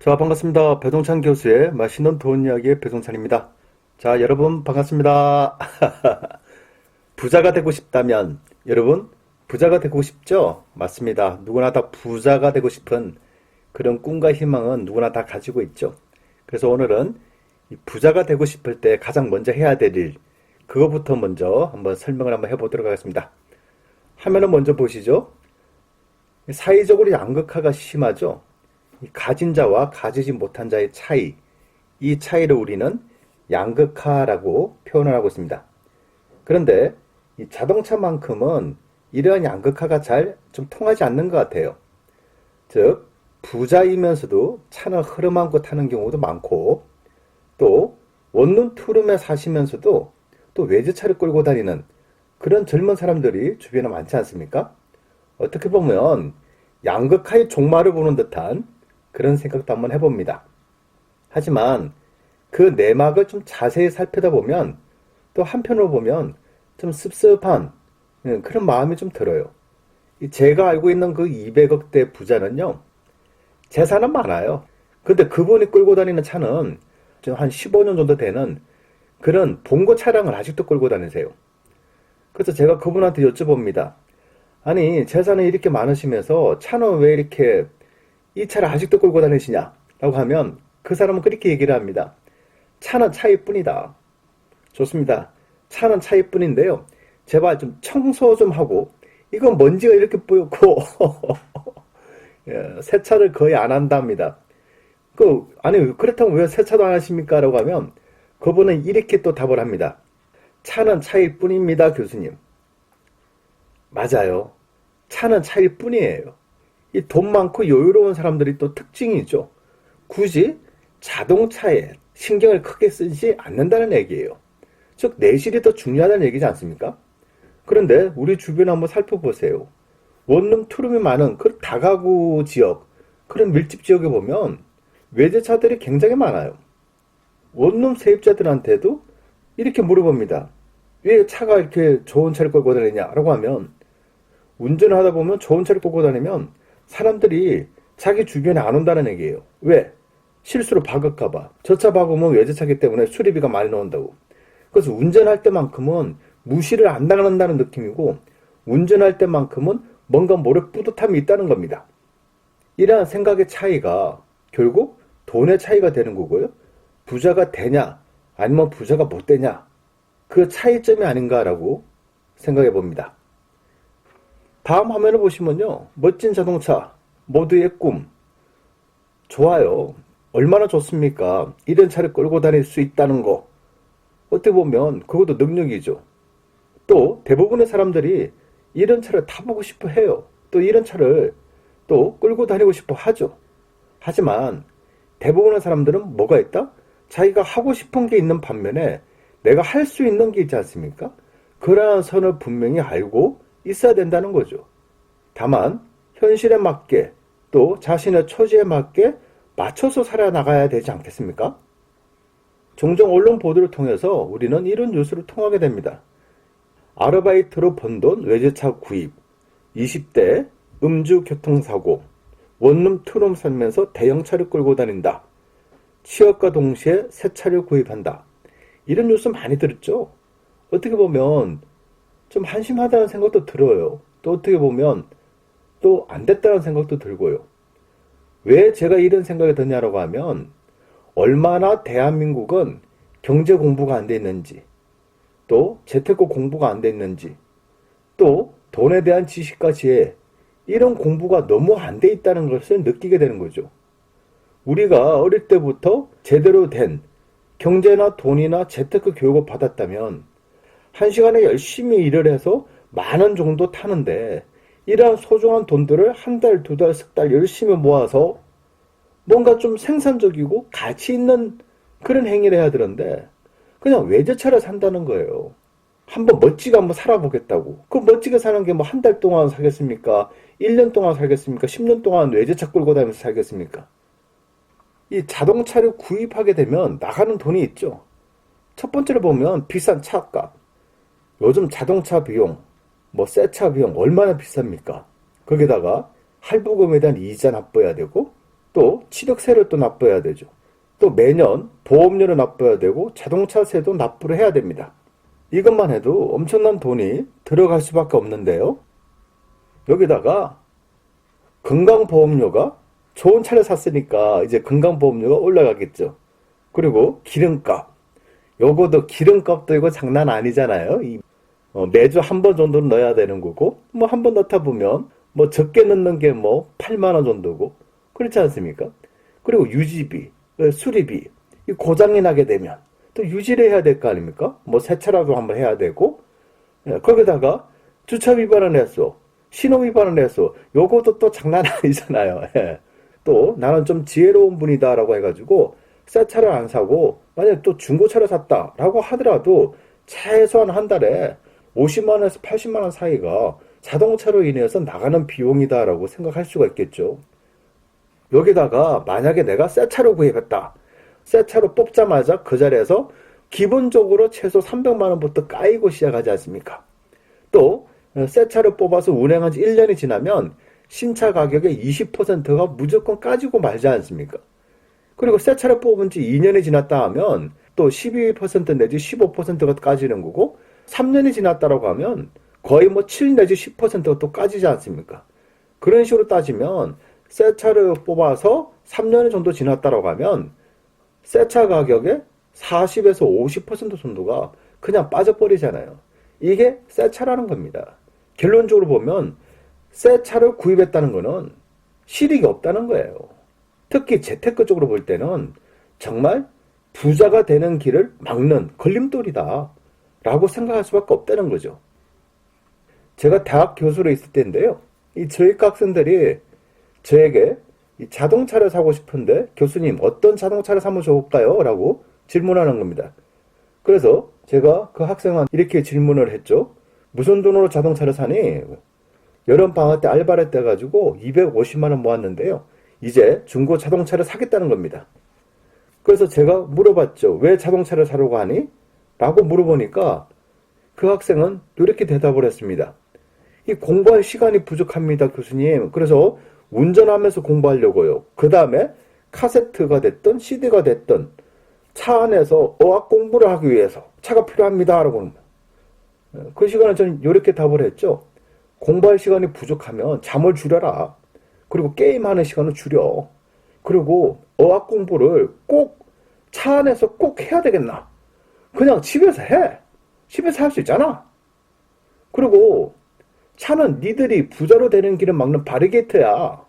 자, 반갑습니다. 배동찬 교수의 맛있는 돈 이야기의 배동찬입니다. 자, 여러분 반갑습니다. 부자가 되고 싶다면, 여러분 부자가 되고 싶죠? 맞습니다. 누구나 다 부자가 되고 싶은 그런 꿈과 희망은 누구나 다 가지고 있죠. 그래서 오늘은 이 부자가 되고 싶을 때 가장 먼저 해야 될 일, 그거부터 먼저 한번 설명을 한번 해보도록 하겠습니다. 화면을 먼저 보시죠. 사회적으로 양극화가 심하죠. 이 가진 자와 가지지 못한 자의 차이, 이 차이를 우리는 양극화라고 표현을 하고 있습니다. 그런데 이 자동차만큼은 이러한 양극화가 잘 좀 통하지 않는 것 같아요. 즉, 부자이면서도 차는 흐름 않고 타는 경우도 많고, 또 원룸 투룸에 사시면서도 또 외제차를 끌고 다니는 그런 젊은 사람들이 주변에 많지 않습니까? 어떻게 보면 양극화의 종말을 보는 듯한 그런 생각도 한번 해봅니다. 하지만 그 내막을 좀 자세히 살펴보면 또 한편으로 보면 좀 씁씁한 그런 마음이 좀 들어요. 제가 알고 있는 그 200억대 부자는요, 재산은 많아요. 근데 그분이 끌고 다니는 차는 좀 한 15년 정도 되는 그런 봉고 차량을 아직도 끌고 다니세요. 그래서 제가 그분한테 여쭤봅니다. 아니, 재산이 이렇게 많으시면서 차는 왜 이렇게 이 차를 아직도 끌고 다니시냐? 라고 하면 그 사람은 그렇게 얘기를 합니다. 차는 차일 뿐이다. 좋습니다. 차는 차일 뿐인데요. 제발 좀 청소 좀 하고, 이건 먼지가 이렇게 뿌옇고, 예, 세차를 거의 안 한답니다. 아니, 그렇다면 왜 세차도 안 하십니까? 라고 하면 그분은 이렇게 또 답을 합니다. 차는 차일 뿐입니다, 교수님. 맞아요. 차는 차일 뿐이에요. 이 돈 많고 여유로운 사람들이 또 특징이죠. 굳이 자동차에 신경을 크게 쓰지 않는다는 얘기예요. 즉, 내실이 더 중요하다는 얘기지 않습니까? 그런데 우리 주변 한번 살펴보세요. 원룸, 투룸이 많은 그 다가구 지역, 그런 밀집 지역에 보면 외제차들이 굉장히 많아요. 원룸 세입자들한테도 이렇게 물어봅니다. 왜 차가 이렇게 좋은 차를 끌고 다니냐라고 하면, 운전을 하다 보면 좋은 차를 끌고 다니면 사람들이 자기 주변에 안 온다는 얘기예요. 왜? 실수로 박을까봐. 저 차 박으면 외제차기 때문에 수리비가 많이 나온다고. 그래서 운전할 때만큼은 무시를 안 당한다는 느낌이고, 운전할 때만큼은 뭔가 모래 뿌듯함이 있다는 겁니다. 이러한 생각의 차이가 결국 돈의 차이가 되는 거고요. 부자가 되냐 아니면 부자가 못 되냐, 그 차이점이 아닌가라고 생각해 봅니다. 다음 화면을 보시면요. 멋진 자동차, 모두의 꿈. 좋아요. 얼마나 좋습니까? 이런 차를 끌고 다닐 수 있다는 거. 어떻게 보면 그것도 능력이죠. 또 대부분의 사람들이 이런 차를 타보고 싶어 해요. 또 이런 차를 또 끌고 다니고 싶어 하죠. 하지만 대부분의 사람들은 뭐가 있다? 자기가 하고 싶은 게 있는 반면에 내가 할 수 있는 게 있지 않습니까? 그러한 선을 분명히 알고 있어야 된다는 거죠. 다만 현실에 맞게 또 자신의 처지에 맞게 맞춰서 살아나가야 되지 않겠습니까? 종종 언론 보도를 통해서 우리는 이런 뉴스를 통하게 됩니다. 아르바이트로 번 돈 외제차 구입, 20대 음주 교통사고, 원룸 투룸 살면서 대형차를 끌고 다닌다. 취업과 동시에 새 차를 구입한다. 이런 뉴스 많이 들었죠? 어떻게 보면 좀 한심하다는 생각도 들어요. 또 어떻게 보면 또 안 됐다는 생각도 들고요. 왜 제가 이런 생각이 드냐라고 하면, 얼마나 대한민국은 경제 공부가 안 돼 있는지, 또 재테크 공부가 안 돼 있는지, 또 돈에 대한 지식과 지혜, 이런 공부가 너무 안 돼 있다는 것을 느끼게 되는 거죠. 우리가 어릴 때부터 제대로 된 경제나 돈이나 재테크 교육을 받았다면 한 시간에 열심히 일을 해서 만 원 정도 타는데, 이러한 소중한 돈들을 한 달, 두 달, 석 달 열심히 모아서 뭔가 좀 생산적이고 가치 있는 그런 행위를 해야 되는데 그냥 외제차를 산다는 거예요. 한번 멋지게 한번 살아보겠다고. 그 멋지게 사는 게 뭐 한 달 동안 살겠습니까? 1년 동안 살겠습니까? 10년 동안 외제차 끌고 다니면서 살겠습니까? 이 자동차를 구입하게 되면 나가는 돈이 있죠. 첫 번째로 보면 비싼 차값. 요즘 자동차 비용, 뭐 새 차 비용 얼마나 비쌉니까? 거기다가 할부금에 대한 이자 납부해야 되고, 또 취득세를 또 납부해야 되죠. 또 매년 보험료를 납부해야 되고 자동차세도 납부를 해야 됩니다. 이것만 해도 엄청난 돈이 들어갈 수밖에 없는데요. 여기다가 건강보험료가 좋은 차를 샀으니까 이제 건강보험료가 올라가겠죠. 그리고 기름값. 요거도 기름값도 이거 장난 아니잖아요. 매주 한 번 정도는 넣어야 되는 거고, 뭐 한 번 넣다 보면 뭐 적게 넣는 게 뭐 8만 원 정도고, 그렇지 않습니까? 그리고 유지비, 수리비, 이 고장이 나게 되면 또 유지를 해야 될 거 아닙니까? 뭐 세차라도 한번 해야 되고, 거기다가 주차 위반을 했어, 신호 위반을 했어, 요것도 또 장난 아니잖아요. 또 나는 좀 지혜로운 분이다라고 해가지고 새 차를 안 사고 만약에 또 중고차를 샀다라고 하더라도 최소한 한 달에 50만 원에서 80만 원 사이가 자동차로 인해서 나가는 비용이다라고 생각할 수가 있겠죠. 여기다가 만약에 내가 새 차로 구입했다. 새 차로 뽑자마자 그 자리에서 기본적으로 최소 300만 원부터 까이고 시작하지 않습니까? 또 새 차를 뽑아서 운행한 지 1년이 지나면 신차 가격의 20%가 무조건 까지고 말지 않습니까? 그리고 새 차를 뽑은 지 2년이 지났다 하면 또 12% 내지 15%가 까지는 거고, 3년이 지났다라고 하면 거의 뭐 7 내지 10%가 또 까지지 않습니까? 그런 식으로 따지면 새 차를 뽑아서 3년 정도 지났다라고 하면 새 차 가격의 40에서 50% 정도가 그냥 빠져버리잖아요. 이게 새 차라는 겁니다. 결론적으로 보면 새 차를 구입했다는 거는 실익이 없다는 거예요. 특히 재테크 쪽으로 볼 때는 정말 부자가 되는 길을 막는 걸림돌이다 라고 생각할 수밖에 없다는 거죠. 제가 대학 교수로 있을 때인데요, 이 저희과 학생들이 저에게 이 자동차를 사고 싶은데 교수님 어떤 자동차를 사면 좋을까요? 라고 질문하는 겁니다. 그래서 제가 그 학생한테 이렇게 질문을 했죠. 무슨 돈으로 자동차를 사니? 여름방학 때 알바를 떼가지고 250만 원 모았는데요, 이제 중고 자동차를 사겠다는 겁니다. 그래서 제가 물어봤죠. 왜 자동차를 사려고 하니? 라고 물어보니까 그 학생은 이렇게 대답을 했습니다. 이 공부할 시간이 부족합니다, 교수님. 그래서 운전하면서 공부하려고요. 그 다음에 카세트가 됐든 CD가 됐든 차 안에서 어학 공부를 하기 위해서 차가 필요합니다. 라고. 그 시간에 저는 이렇게 답을 했죠. 공부할 시간이 부족하면 잠을 줄여라. 그리고 게임하는 시간을 줄여. 그리고 어학 공부를 꼭 차 안에서 꼭 해야 되겠나? 그냥 집에서 해. 집에서 할 수 있잖아. 그리고 차는 니들이 부자로 되는 길을 막는 바리게이트야.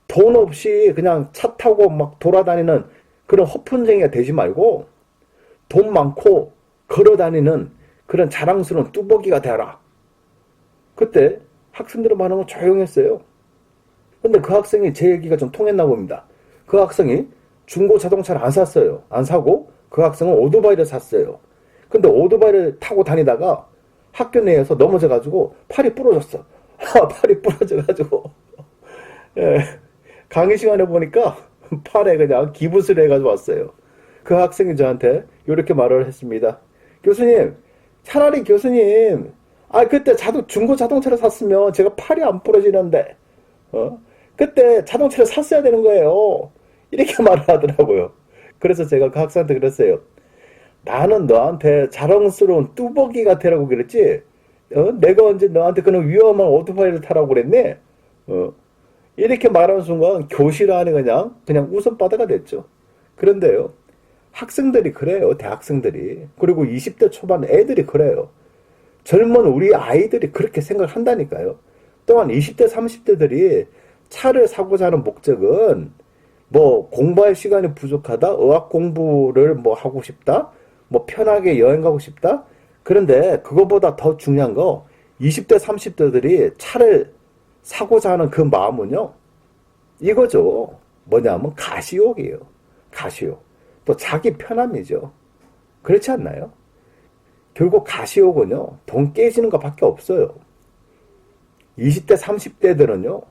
돈 없이 그냥 차 타고 막 돌아다니는 그런 허푼쟁이가 되지 말고 돈 많고 걸어다니는 그런 자랑스러운 뚜벅이가 되라. 그때 학생들은 반응은 조용했어요. 근데 그 학생이 제 얘기가 좀 통했나 봅니다. 그 학생이 중고 자동차를 안 샀어요. 안 사고 그 학생은 오토바이를 샀어요. 근데 오토바이를 타고 다니다가 학교 내에서 넘어져가지고 팔이 부러졌어. 팔이 부러져가지고 예, 강의 시간에 보니까 팔에 그냥 기부스를 해가지고 왔어요. 그 학생이 저한테 이렇게 말을 했습니다. 교수님, 차라리 교수님, 그때 중고 자동차를 샀으면 제가 팔이 안 부러지는데, 그때 자동차를 샀어야 되는 거예요. 이렇게 말을 하더라고요. 그래서 제가 그 학생한테 그랬어요. 나는 너한테 자랑스러운 뚜벅이가 되라고 그랬지, 내가 언제 너한테 그런 위험한 오토바이를 타라고 그랬네? 이렇게 말하는 순간 교실 안에 그냥 웃음바다가 됐죠. 그런데요, 학생들이 그래요. 대학생들이. 그리고 20대 초반 애들이 그래요. 젊은 우리 아이들이 그렇게 생각한다니까요. 또한 20대, 30대들이 차를 사고자 하는 목적은 뭐 공부할 시간이 부족하다, 어학 공부를 뭐 하고 싶다, 뭐 편하게 여행 가고 싶다. 그런데 그거보다 더 중요한 거 20대, 30대들이 차를 사고자 하는 그 마음은요, 이거죠. 뭐냐면 가시욕이에요. 가시욕. 또 자기 편함이죠. 그렇지 않나요? 결국 가시욕은요, 돈 깨지는 것밖에 없어요. 20대, 30대들은요,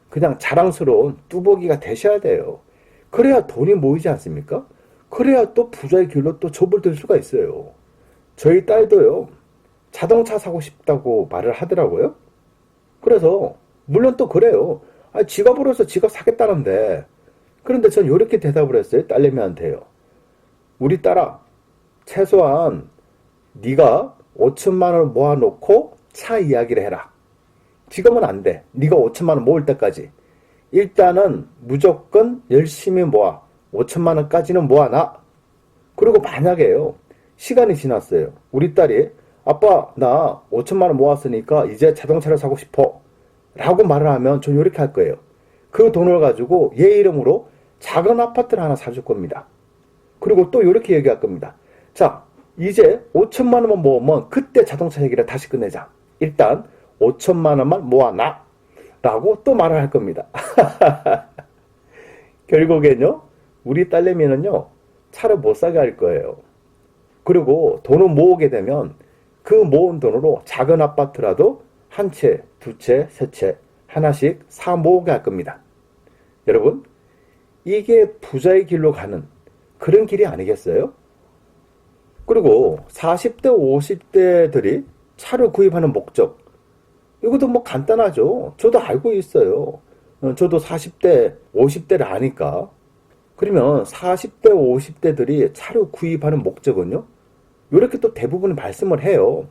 그냥 자랑스러운 뚜벅이가 되셔야 돼요. 그래야 돈이 모이지 않습니까? 그래야 또 부자의 길로 또 접을 수가 있어요. 저희 딸도요, 자동차 사고 싶다고 말을 하더라고요. 그래서 물론 또 그래요. 지가 벌어서 지가 사겠다는데 그런데 전 이렇게 대답을 했어요. 딸내미한테요. 우리 딸아, 최소한 네가 5천만 원을 모아놓고 차 이야기를 해라. 지금은 안 돼. 네가 5천만 원 모을 때까지. 일단은 무조건 열심히 모아. 5천만 원까지는 모아놔. 그리고 만약에요. 시간이 지났어요. 우리 딸이 아빠 나 5천만 원 모았으니까 이제 자동차를 사고 싶어. 라고 말을 하면 전 이렇게 할 거예요. 그 돈을 가지고 얘 이름으로 작은 아파트를 하나 사줄 겁니다. 그리고 또 이렇게 얘기할 겁니다. 자, 이제 5천만 원만 모으면 그때 자동차 얘기를 다시 끝내자. 일단 5천만 원만 모아놔. 라고 또 말을 할 겁니다. 결국엔요. 우리 딸내미는요. 차를 못 사게 할 거예요. 그리고 돈을 모으게 되면 그 모은 돈으로 작은 아파트라도 한 채, 두 채, 세 채 하나씩 사 모으게 할 겁니다. 여러분, 이게 부자의 길로 가는 그런 길이 아니겠어요? 그리고 40대, 50대들이 차를 구입하는 목적, 이것도 뭐 간단하죠. 저도 알고 있어요. 저도 40대, 50대를 아니까. 그러면 40대, 50대들이 차를 구입하는 목적은요? 이렇게 또 대부분 말씀을 해요.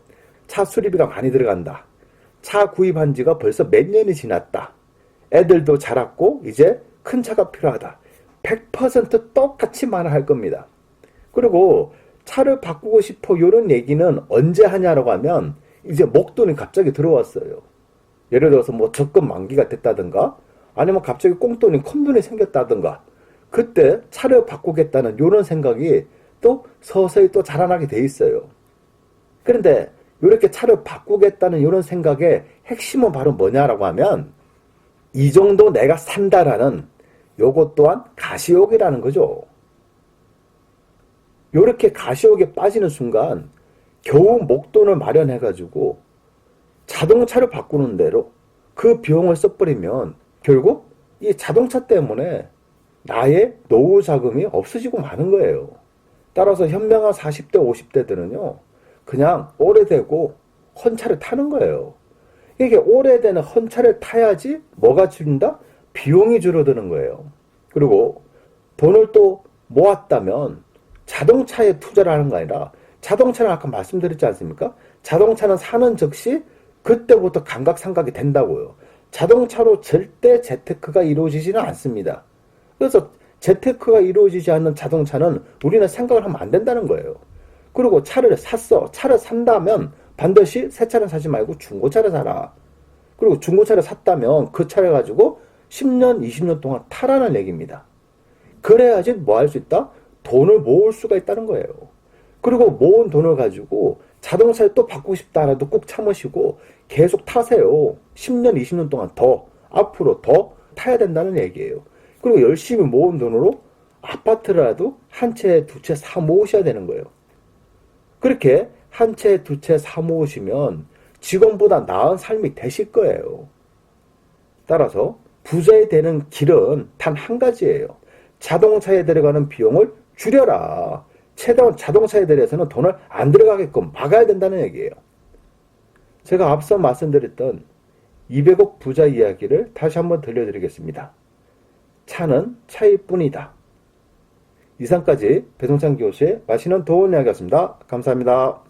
차 수리비가 많이 들어간다. 차 구입한 지가 벌써 몇 년이 지났다. 애들도 자랐고 이제 큰 차가 필요하다. 100% 똑같이 말할 겁니다. 그리고 차를 바꾸고 싶어 이런 얘기는 언제 하냐라고 하면 이제 목돈이 갑자기 들어왔어요. 예를 들어서 뭐 적금 만기가 됐다든가 아니면 갑자기 꽁돈이 큰 돈이 생겼다든가 그때 차를 바꾸겠다는 이런 생각이 또 서서히 또 자라나게 돼 있어요. 그런데 이렇게 차를 바꾸겠다는 이런 생각의 핵심은 바로 뭐냐라고 하면 이 정도 내가 산다라는 요것 또한 가시욕이라는 거죠. 이렇게 가시욕에 빠지는 순간 겨우 목돈을 마련해가지고 자동차를 바꾸는 대로 그 비용을 써버리면 결국 이 자동차 때문에 나의 노후 자금이 없어지고 마는 거예요. 따라서 현명한 40대, 50대들은요, 그냥 오래되고 헌차를 타는 거예요. 이게 오래되는 헌차를 타야지 뭐가 줄인다? 비용이 줄어드는 거예요. 그리고 돈을 또 모았다면 자동차에 투자를 하는 거 아니라 자동차는 아까 말씀드렸지 않습니까? 자동차는 사는 즉시 그때부터 감각상각이 된다고요. 자동차로 절대 재테크가 이루어지지는 않습니다. 그래서 재테크가 이루어지지 않는 자동차는 우리는 생각을 하면 안 된다는 거예요. 그리고 차를 샀어. 차를 산다면 반드시 새 차를 사지 말고 중고차를 사라. 그리고 중고차를 샀다면 그 차를 가지고 10년, 20년 동안 타라는 얘기입니다. 그래야지 뭐 할 수 있다? 돈을 모을 수가 있다는 거예요. 그리고 모은 돈을 가지고 자동차를 또 바꾸고 싶다 하나도 꾹 참으시고 계속 타세요. 10년, 20년 동안 더, 앞으로 더 타야 된다는 얘기예요. 그리고 열심히 모은 돈으로 아파트라도 한 채, 두 채 사 모으셔야 되는 거예요. 그렇게 한 채, 두 채 사 모으시면 지금보다 나은 삶이 되실 거예요. 따라서 부자이 되는 길은 단 한 가지예요. 자동차에 들어가는 비용을 줄여라. 최대한 자동차에 대해서는 돈을 안 들어가게끔 막아야 된다는 얘기예요. 제가 앞서 말씀드렸던 200억 부자 이야기를 다시 한번 들려드리겠습니다. 차는 차일 뿐이다. 이상까지 배송찬 교수의 맛있는 도움 이야기였습니다. 감사합니다.